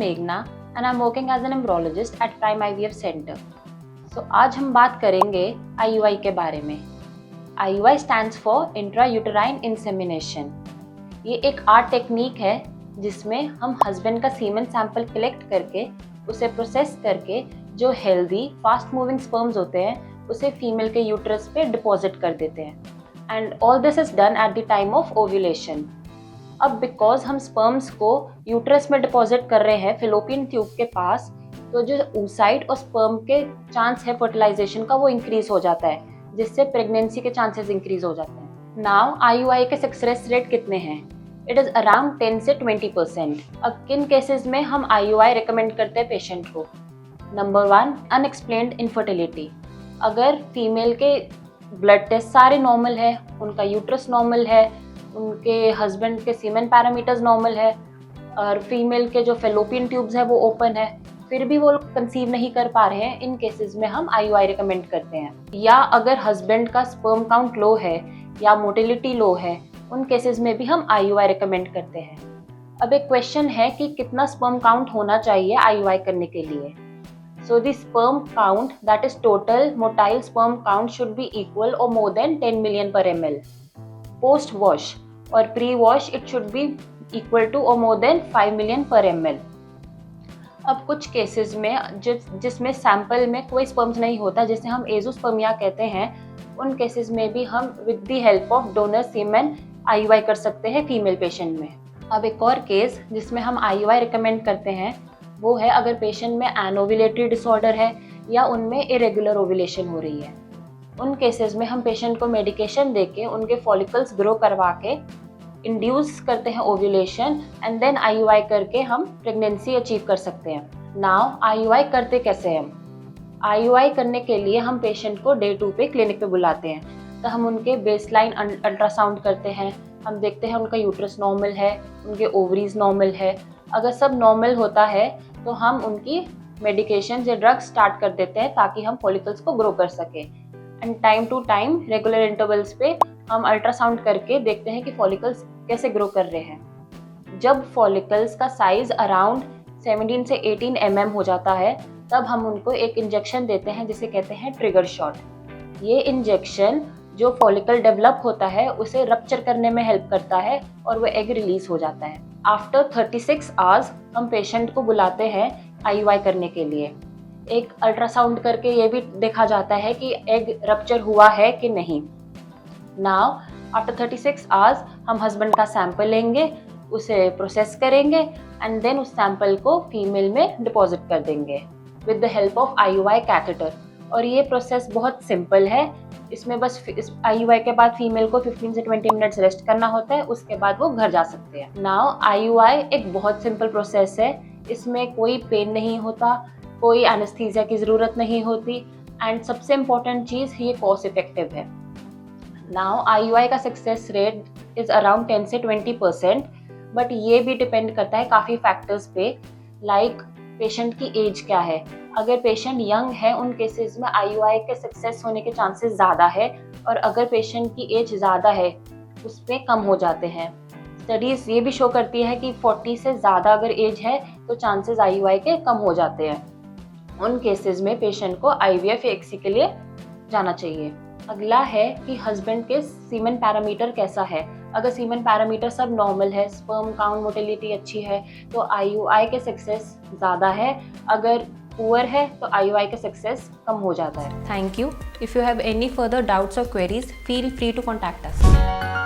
मेघना and I'm working as an embryologist at Prime IVF Center. So आज हम बात करेंगे IUI के बारे में। IUI stands for Intrauterine Insemination। ये एक आर्ट टेक्निक है जिसमें हम हस्बैंड का सीमन सैंपल कलेक्ट करके उसे प्रोसेस करके जो हेल्दी फास्ट मूविंग स्पर्म्स होते हैं उसे फीमेल के यूट्रस पे डिपॉजिट कर देते हैं and all this is done at the time of ovulation. अब बिकॉज हम स्पर्म्स को यूट्रस में डिपॉजिट कर रहे हैं फेलोपियन ट्यूब के पास, तो जो oocyte और स्पर्म के चांस है फर्टिलाइजेशन का वो इंक्रीज हो जाता है, जिससे प्रेगनेंसी के चांसेस इंक्रीज हो जाते हैं। नाउ IUI के सक्सेस रेट कितने हैं? इट इज़ अराउंड 10 से 20%। अब किन केसेस में हम IUI रिकमेंड करते हैं पेशेंट को? Number 1, unexplained infertility. अगर फीमेल के ब्लड टेस्ट सारे नॉर्मल है, उनका यूट्रस नॉर्मल है, उनके हस्बैंड के सीमेन पैरामीटर्स नॉर्मल है और फीमेल के जो फेलोपियन ट्यूब्स है वो ओपन है, फिर भी वो कंसीव नहीं कर पा रहे हैं, इन केसेस में हम IUI रिकमेंड करते हैं। या अगर हस्बैंड का स्पर्म काउंट लो है या मोटिलिटी लो है, उन केसेस में भी हम IUI रिकमेंड करते हैं। अब एक क्वेश्चन है कि कितना स्पर्म काउंट होना चाहिए IUI करने के लिए। So the sperm count, that is total motile sperm count, should be equal or more than 10 million per ml. Post wash or pre wash it should be equal to or more than 5 million per ml. अब कुछ cases में जिसमें sample में कोई sperms नहीं होता, जिसे हम एजोस्पर्मिया कहते हैं, उन केसेस में भी हम with the help of donor semen IUI कर सकते हैं फीमेल पेशेंट में। अब एक और केस जिसमें हम IUI रिकमेंड करते हैं वो है अगर पेशेंट में एनोवुलेटरी डिसऑर्डर है या उनमें इरेगुलर ओव्यूलेशन हो रही है। उन केसेस में हम पेशेंट को मेडिकेशन देके उनके फॉलिकल्स ग्रो करवा के इंड्यूस करते हैं ओव्यूलेशन एंड देन IUI करके हम प्रेगनेंसी अचीव कर सकते हैं। नाउ IUI करते कैसे हम? IUI करने के लिए हम पेशेंट को डे 2 पे क्लिनिक पे बुलाते हैं, तो हम उनके बेसलाइन अल्ट्रासाउंड करते हैं, हम देखते हैं उनका यूट्रस नॉर्मल है, उनके ओवरीज नॉर्मल है। अगर सब नॉर्मल होता है तो हम उनकी मेडिकेशन या ड्रग्स स्टार्ट कर देते हैं ताकि हम फॉलिकल्स को ग्रो कर सकें। And time to time regular intervals पे हम अल्ट्रासाउंड करके देखते हैं कि फॉलिकल्स कैसे ग्रो कर रहे हैं। जब फॉलिकल्स का साइज अराउंड 17 से 18 mm हो जाता है तब हम उनको एक इंजेक्शन देते हैं जिसे कहते हैं ट्रिगर शॉट। ये इंजेक्शन जो फॉलिकल डेवलप होता है उसे रप्चर करने में हेल्प करता है और वो एग रिलीज हो जाता है। आफ्टर 36 आवर्स हम पेशेंट को बुलाते हैं IUI करने के लिए। एक अल्ट्रासाउंड करके ये भी देखा जाता है कि एग रप्चर हुआ है कि नहीं। नाउ आफ्टर 36 आवर्स हम हस्बैंड का सैंपल लेंगे, उसे प्रोसेस करेंगे एंड देन उस सैंपल को फीमेल में डिपॉजिट कर देंगे with the help of IUI catheter. और ये प्रोसेस बहुत सिंपल है। इसमें बस इस IUI के बाद फीमेल को 15 से 20 मिनट्स रेस्ट करना होता है, उसके बाद वो घर जा सकते हैं। नाउ IUI एक बहुत सिंपल प्रोसेस है, इसमें कोई पेन नहीं होता, कोई एनेस्थीसिया की ज़रूरत नहीं होती एंड सबसे इम्पोर्टेंट चीज़ ये कॉस्ट इफेक्टिव है। नाउ IUI का सक्सेस रेट इज़ अराउंड 10 से 20%, बट ये भी डिपेंड करता है काफ़ी फैक्टर्स पे, लाइक पेशेंट की एज क्या है। अगर पेशेंट यंग है उन केसेस में IUI के सक्सेस होने के चांसेस ज़्यादा है, और अगर पेशेंट की एज ज़्यादा है उस पर कम हो जाते हैं। स्टडीज़ ये भी शो करती है कि 40 से ज़्यादा अगर एज है तो चांसेस IUI के कम हो जाते हैं। उन केसेस में पेशेंट को IVF या ICSI के लिए जाना चाहिए। अगला है कि हस्बैंड के सीमेन पैरामीटर कैसा है। अगर सीमेन पैरामीटर सब नॉर्मल है, स्पर्म काउंट मोटिलिटी अच्छी है, तो IUI के सक्सेस ज़्यादा है। अगर पुअर है तो IUI का सक्सेस कम हो जाता है। Thank you. If you have any further doubts or queries, feel free to contact us.